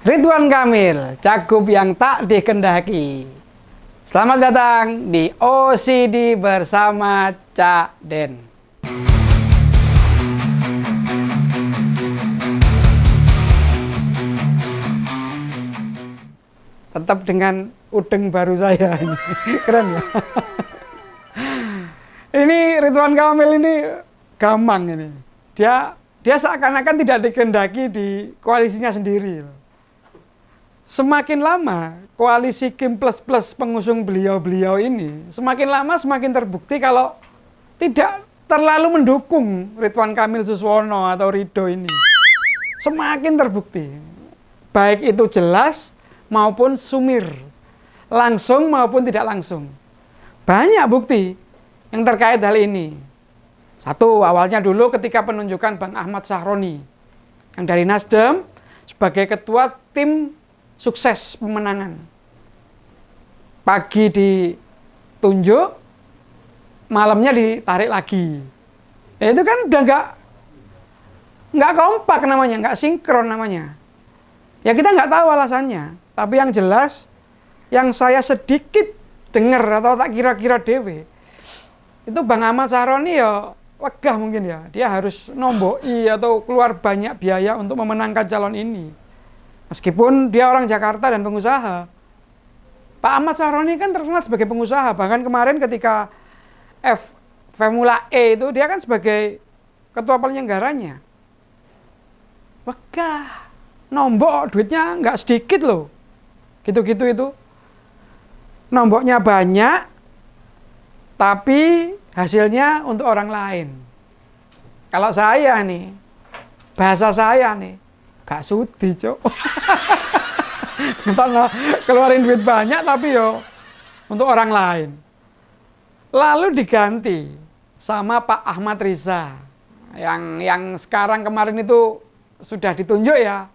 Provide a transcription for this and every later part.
Ridwan Kamil, cagup yang tak dikehendaki. Selamat datang di OCD bersama Cak Den. Tetap dengan udeng baru saya ini. Keren ya. Ini Ridwan Kamil ini gampang ini. Dia seakan-akan tidak dikehendaki di koalisinya sendiri. Semakin lama koalisi Kim plus plus pengusung beliau-beliau ini semakin lama semakin terbukti kalau tidak terlalu mendukung Ridwan Kamil Suswono atau Ridho ini. Semakin terbukti. Baik itu jelas maupun sumir. Langsung maupun tidak langsung. Banyak bukti yang terkait hal ini. Satu, awalnya dulu ketika penunjukan Bang Ahmad Sahroni yang dari Nasdem sebagai ketua tim sukses pemenangan. Pagi ditunjuk, malamnya ditarik lagi. Ya, itu kan udah nggak kompak namanya, nggak sinkron namanya. Ya kita nggak tahu alasannya. Tapi yang jelas, yang saya sedikit dengar atau tak kira-kira dewe, itu Bang Ahmad Sahroni ya wegah mungkin ya. Dia harus nomboi atau keluar banyak biaya untuk memenangkan calon ini. Meskipun dia orang Jakarta dan pengusaha. Pak Ahmad Sahroni kan terkenal sebagai pengusaha. Bahkan kemarin ketika Formula E itu dia kan sebagai ketua penyelenggaranya. Wegah, nombok duitnya nggak sedikit loh. Gitu-gitu itu. Nomboknya banyak, tapi hasilnya untuk orang lain. Kalau saya nih, bahasa saya nih, gak sudi, Cok. Keluarin duit banyak tapi yo untuk orang lain. Lalu diganti sama Pak Ahmad Riza yang sekarang kemarin itu sudah ditunjuk ya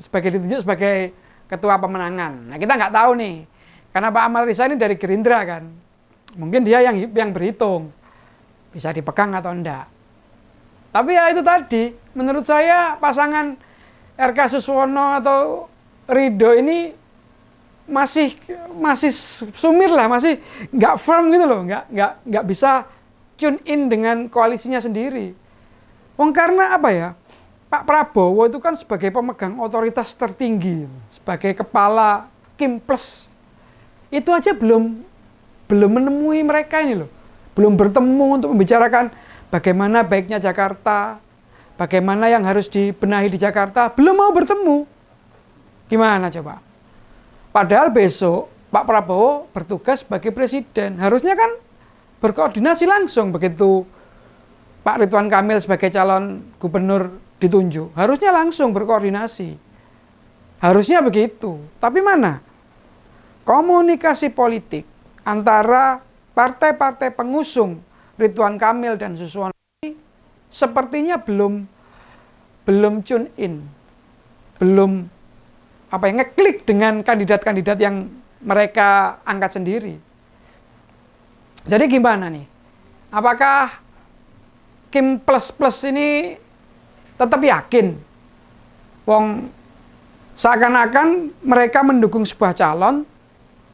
ditunjuk sebagai ketua pemenangan. Nah, kita nggak tahu nih. Karena Pak Ahmad Riza ini dari Gerindra kan. Mungkin dia yang berhitung bisa dipegang atau enggak. Tapi ya itu tadi, menurut saya pasangan RK Suswono atau Ridho ini masih sumir lah, masih nggak firm gitu loh, nggak bisa tune in dengan koalisinya sendiri. Karena apa ya? Pak Prabowo itu kan sebagai pemegang otoritas tertinggi, sebagai kepala Kim Plus, itu aja belum menemui mereka ini loh, belum bertemu untuk membicarakan bagaimana baiknya Jakarta. Bagaimana yang harus dibenahi di Jakarta, belum mau bertemu. Gimana coba? Padahal besok Pak Prabowo bertugas sebagai presiden. Harusnya kan berkoordinasi langsung begitu Pak Ridwan Kamil sebagai calon gubernur ditunjuk. Harusnya langsung berkoordinasi. Harusnya begitu. Tapi mana? Komunikasi politik antara partai-partai pengusung Ridwan Kamil dan Suswono sepertinya belum tune in, belum ngeklik dengan kandidat-kandidat yang mereka angkat sendiri. Jadi gimana nih? Apakah Kim plus plus ini tetap yakin? Seakan-akan mereka mendukung sebuah calon,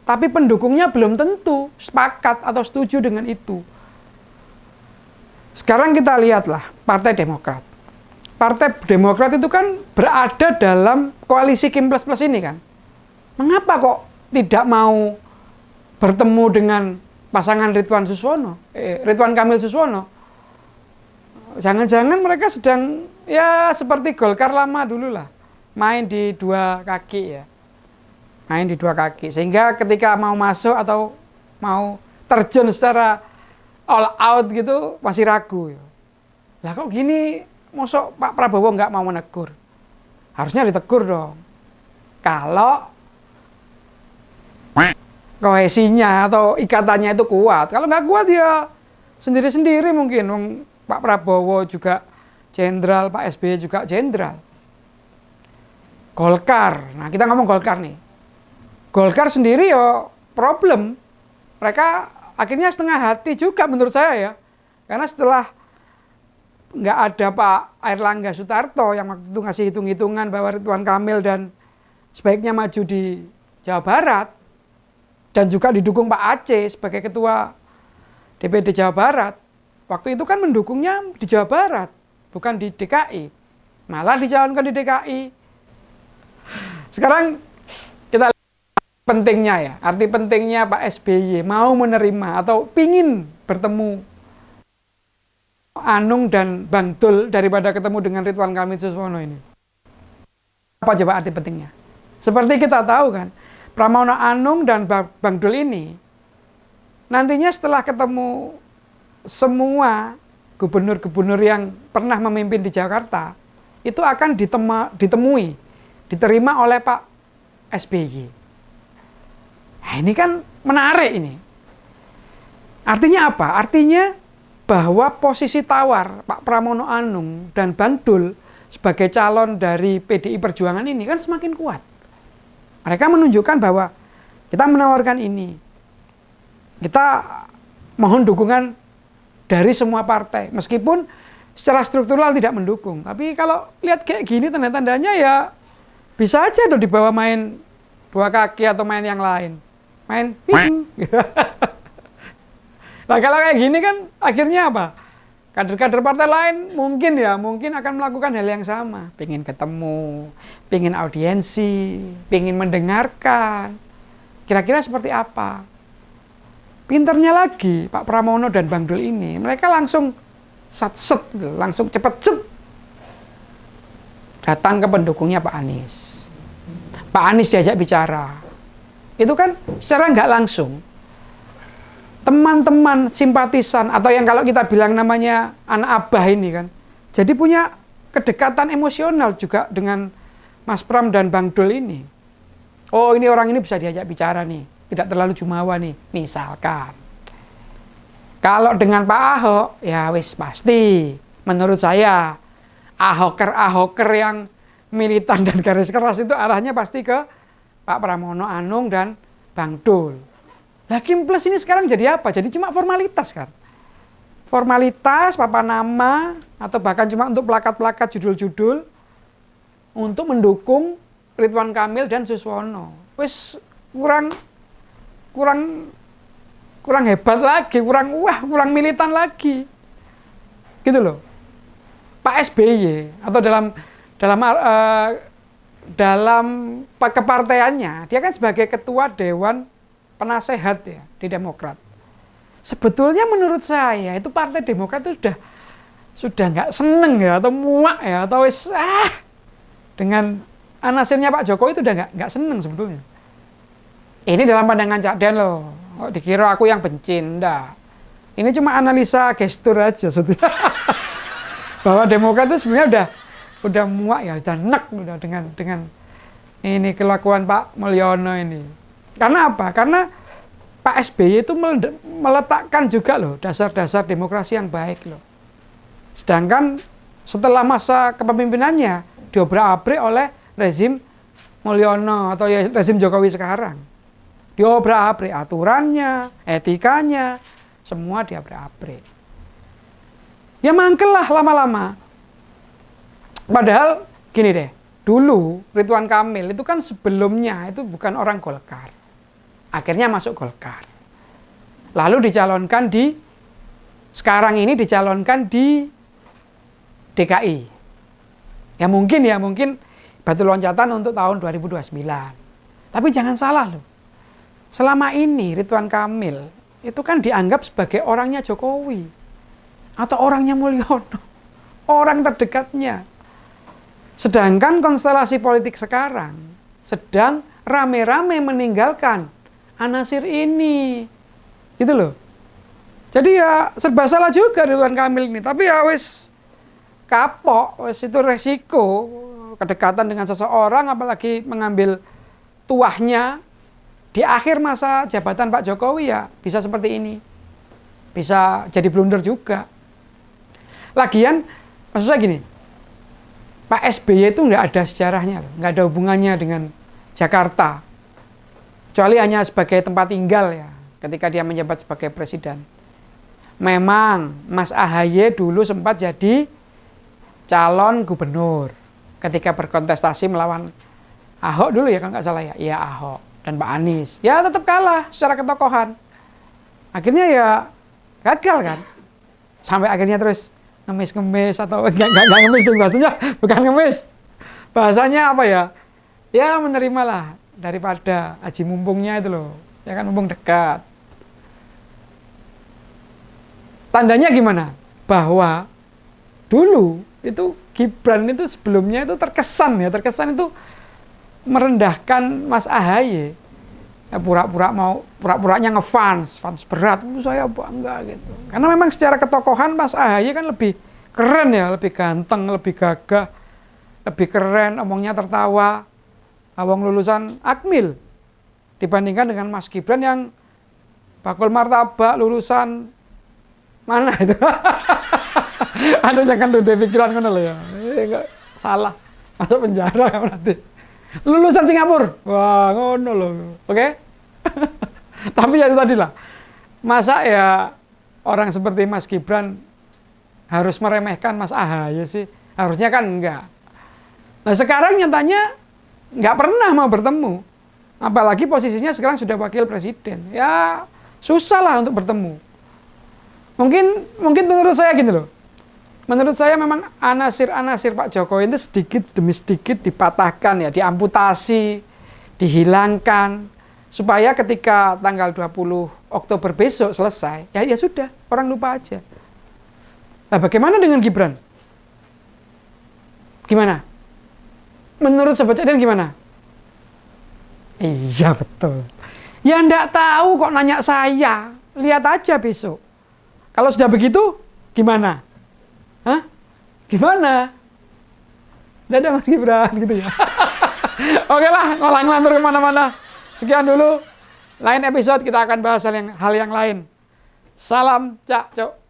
tapi pendukungnya belum tentu sepakat atau setuju dengan itu. Sekarang kita lihatlah Partai Demokrat. Partai Demokrat itu kan berada dalam koalisi Kim plus plus ini kan. Mengapa kok tidak mau bertemu dengan pasangan Ridwan Kamil Suswono? Jangan-jangan mereka sedang ya seperti Golkar lama dulu lah, main di dua kaki ya. Main di dua kaki. Sehingga ketika mau masuk atau mau terjun secara all out gitu masih ragu. Lah kok gini, mosok Pak Prabowo nggak mau menegur? Harusnya ditegur dong. Kalau kohesinya atau ikatannya itu kuat. Kalau nggak kuat ya sendiri-sendiri mungkin. Pak Prabowo juga jenderal, Pak SBY juga jenderal. Golkar, nah kita ngomong Golkar nih. Golkar sendiri ya problem. Mereka akhirnya setengah hati juga menurut saya ya. Karena setelah nggak ada Pak Airlangga Sutarto yang waktu itu ngasih hitung-hitungan bahwa Ridwan Kamil dan sebaiknya maju di Jawa Barat dan juga didukung Pak Aceh sebagai ketua DPD Jawa Barat, waktu itu kan mendukungnya di Jawa Barat, bukan di DKI. Malah dicalonkan di DKI. Sekarang kita lihat pentingnya ya, arti pentingnya Pak SBY mau menerima atau pingin bertemu Anung dan Bang Dul daripada ketemu dengan Ridwan Kamil Suswono ini. Apa coba arti pentingnya? Seperti kita tahu kan, Pramono Anung dan Bang Dul ini nantinya setelah ketemu semua gubernur-gubernur yang pernah memimpin di Jakarta, itu akan diterima oleh Pak SBY. Nah, ini kan menarik ini. Artinya apa? Artinya bahwa posisi tawar Pak Pramono Anung dan Bang Dul sebagai calon dari PDI Perjuangan ini kan semakin kuat. Mereka menunjukkan bahwa kita menawarkan ini. Kita mohon dukungan dari semua partai, meskipun secara struktural tidak mendukung. Tapi kalau lihat kayak gini tanda-tandanya ya bisa aja tuh dibawa main dua kaki atau main yang lain. Main Nah kalau kayak gini kan akhirnya apa? Kader-kader partai lain mungkin akan melakukan hal yang sama. Pengen ketemu, pengen audiensi, pengen mendengarkan. Kira-kira seperti apa? Pinternya lagi Pak Pramono dan Bang Dul ini, mereka langsung sat-set, langsung cepet-cet datang ke pendukungnya Pak Anies. Pak Anies diajak bicara. Itu kan secara nggak langsung teman-teman simpatisan atau yang kalau kita bilang namanya anak abah ini kan, jadi punya kedekatan emosional juga dengan Mas Pram dan Bang Dul ini. Oh, ini orang ini bisa diajak bicara nih, tidak terlalu jumawa nih, misalkan. Kalau dengan Pak Ahok, ya wis pasti, menurut saya, Ahoker yang militan dan garis keras itu arahnya pasti ke Pak Pramono Anung dan Bang Dul. Lah Kim Plus ini sekarang jadi apa? Jadi cuma formalitas kan? Formalitas, papan nama, atau bahkan cuma untuk plakat-plakat judul-judul untuk mendukung Ridwan Kamil dan Suswono. Wis kurang hebat lagi, kurang militan lagi. Gitu loh. Pak SBY atau dalam kepartaiannya, dia kan sebagai ketua Dewan Penasehat ya di Demokrat. Sebetulnya menurut saya itu Partai Demokrat itu sudah nggak seneng ya atau muak ya atau dengan anasirnya Pak Jokowi itu udah nggak seneng sebetulnya. Ini dalam pandangan Cak Den loh. Oh, dikira aku yang benci, enggak. Ini cuma analisa gestur aja sebetulnya. Bahwa Demokrat itu sebenarnya udah muak ya, udah nek udah dengan ini kelakuan Pak Mulyono ini. Karena apa? Karena Pak SBY itu meletakkan juga loh dasar-dasar demokrasi yang baik loh. Sedangkan setelah masa kepemimpinannya diobrak-abrik oleh rezim Mulyono atau ya rezim Jokowi sekarang. Diobrak-abrik aturannya, etikanya, semua diobrak-abrik. Ya mangkel lah lama-lama. Padahal gini deh, dulu Ridwan Kamil itu kan sebelumnya itu bukan orang Golkar. Akhirnya masuk Golkar. Lalu sekarang ini dicalonkan di DKI. Ya mungkin batu loncatan untuk tahun 2029. Tapi jangan salah loh. Selama ini Ridwan Kamil itu kan dianggap sebagai orangnya Jokowi. Atau orangnya Mulyono. Orang terdekatnya. Sedangkan konstelasi politik sekarang sedang rame-rame meninggalkan anasir ini. Gitu loh. Jadi ya serba salah juga Ridwan Kamil ini. Tapi ya wis kapok, wis itu resiko kedekatan dengan seseorang apalagi mengambil tuahnya di akhir masa jabatan Pak Jokowi ya bisa seperti ini. Bisa jadi blunder juga. Lagian maksud saya gini, Pak SBY itu nggak ada sejarahnya, nggak ada hubungannya dengan Jakarta. Kecuali hanya sebagai tempat tinggal ya, ketika dia menjabat sebagai presiden. Memang Mas AHY dulu sempat jadi calon gubernur ketika berkontestasi melawan Ahok dulu ya kalau nggak salah ya. Iya Ahok dan Pak Anies. Ya tetap kalah secara ketokohan. Akhirnya ya gagal kan. Sampai akhirnya terus ngemis-ngemis atau enggak ngemis tuh bahasanya, bukan ngemis. Bahasanya apa ya? Ya menerima lah daripada aji mumpungnya itu loh. Ya kan mumpung dekat. Tandanya gimana? Bahwa dulu itu Gibran itu sebelumnya itu terkesan itu merendahkan Mas AHY. Ya, pura-puranya ngefans, fans berat, saya bangga gitu. Karena memang secara ketokohan Mas AHY kan lebih keren ya, lebih ganteng, lebih gagah, lebih keren, omongnya tertawa, awang lulusan Akmil dibandingkan dengan Mas Gibran yang bakul martabak lulusan mana itu? Aduh jangan tuh pikiran kan lo ya, salah masuk penjara kan nanti. Lulusan Singapura, wah ngono loh, oke? Tapi ya itu tadi lah, masa ya orang seperti Mas Gibran harus meremehkan Mas AHY sih? Harusnya kan enggak. Nah sekarang nyatanya nggak pernah mau bertemu, apalagi posisinya sekarang sudah wakil presiden, ya susah lah untuk bertemu. Mungkin menurut saya gini loh. Menurut saya memang anasir-anasir Pak Jokowi itu sedikit demi sedikit dipatahkan ya, diamputasi, dihilangkan supaya ketika tanggal 20 Oktober besok selesai, ya sudah, orang lupa aja. Nah, bagaimana dengan Gibran? Gimana? Menurut Sobat Cak gimana? Iya betul. Ya enggak tahu kok nanya saya. Lihat aja besok. Kalau sudah begitu, gimana? Hah? Gimana? Dadah Mas Gibran gitu ya. Oke lah, ngolang lantur kemana-mana. Sekian dulu. Lain episode kita akan bahas hal yang lain. Salam Cak Cok.